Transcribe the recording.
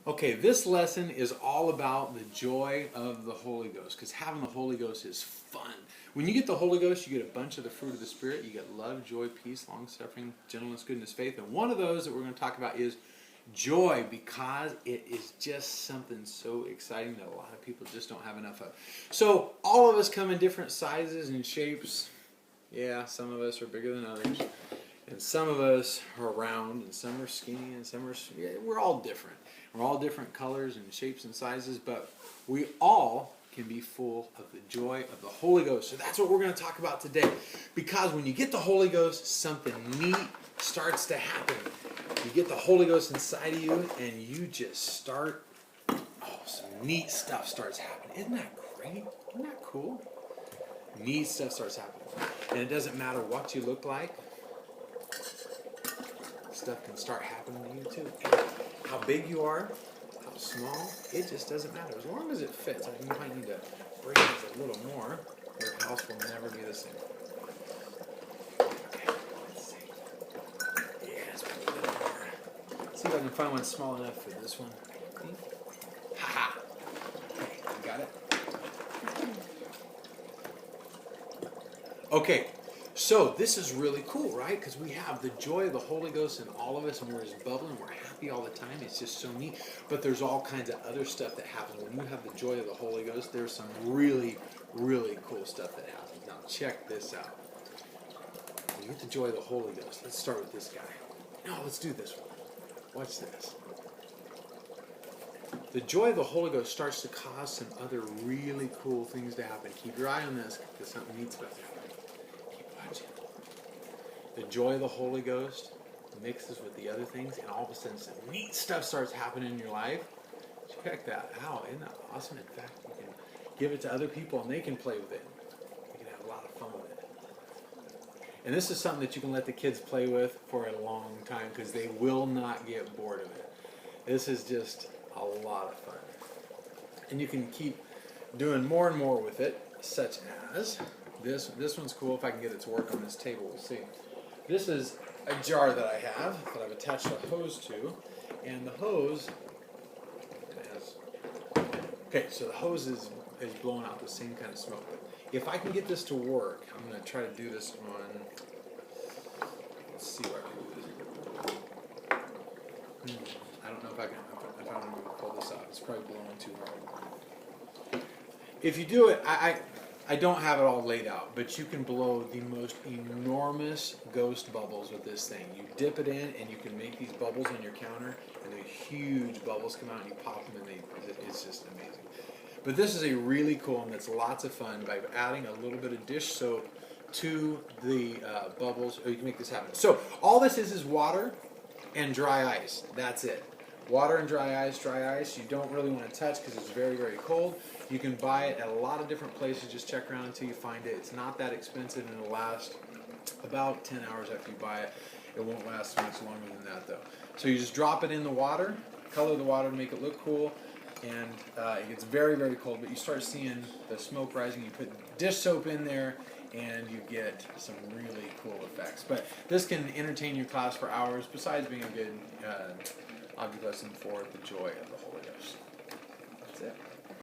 Okay, this lesson is all about the joy of the Holy Ghost, because having the Holy Ghost is fun. When you get the Holy Ghost, you get a bunch of the fruit of the Spirit. You get love, joy, peace, long-suffering, gentleness, goodness, faith. And one of those that we're going to talk about is joy, because it is just something so exciting that a lot of people just don't have enough of. So all of us come in different sizes and shapes. Yeah, some of us are bigger than others. And some of us are round, and some are skinny, and some are... Yeah, we're all different. We're all different colors and shapes and sizes, but we all can be full of the joy of the Holy Ghost. So that's what we're going to talk about today. Because when you get the Holy Ghost, something neat starts to happen. You get the Holy Ghost inside of you, and you just start... Oh, some neat stuff starts happening. Isn't that great? Isn't that cool? Neat stuff starts happening. And it doesn't matter what you look like. Stuff can start happening to you too. How big you are, how small, it just doesn't matter. As long as it fits. I mean, you might need to break this a little more. Your house will never be the same. Okay, let's see. Yes, a little bit more. Let's see if I can find one small enough for this one. Ha-ha! Okay, you got it? Okay. So this is really cool, right? Because we have the joy of the Holy Ghost in all of us, and we're just bubbling. We're happy all the time. It's just so neat. But there's all kinds of other stuff that happens. When you have the joy of the Holy Ghost, there's some really, really cool stuff that happens. Now check this out. When you get the joy of the Holy Ghost, let's start with this guy. No, let's do this one. Watch this. The joy of the Holy Ghost starts to cause some other really cool things to happen. Keep your eye on this, because something neat's about to happen. The joy of the Holy Ghost mixes with the other things, and all of a sudden some neat stuff starts happening in your life. Check that out. Isn't that awesome? In fact, you can give it to other people and they can play with it. You can have a lot of fun with it. And this is something that you can let the kids play with for a long time, because they will not get bored of it. This is just a lot of fun. And you can keep doing more and more with it, such as this. This one's cool. If I can get it to work on this table, we'll see. This is a jar that I have that I've attached a hose to, and the hose has... Okay, so the hose is blowing out the same kind of smoke. But if I can get this to work, I'm going to try to do this on... Let's see what I can do this. I don't know if I can... If I'm going to pull this out. It's probably blowing too hard. If you do it, I don't have it all laid out, but you can blow the most enormous ghost bubbles with this thing. You dip it in, and you can make these bubbles on your counter, and the huge bubbles come out, and you pop them, and it's just amazing. But this is a really cool one that's lots of fun by adding a little bit of dish soap to the bubbles, or you can make this happen. So all this is water and dry ice. That's it. Water and dry ice you don't really want to touch because it's very, very cold. You can buy it at a lot of different places. Just check around until you find it. It's not that expensive, and it'll last about 10 hours after you buy it. It won't last much longer than that, though. So you just drop it in the water, color the water to make it look cool, and it gets very, very cold, but you start seeing the smoke rising. You put dish soap in there, and you get some really cool effects. But this can entertain your class for hours, besides being a good object lesson for the joy of the Holy Ghost. That's it.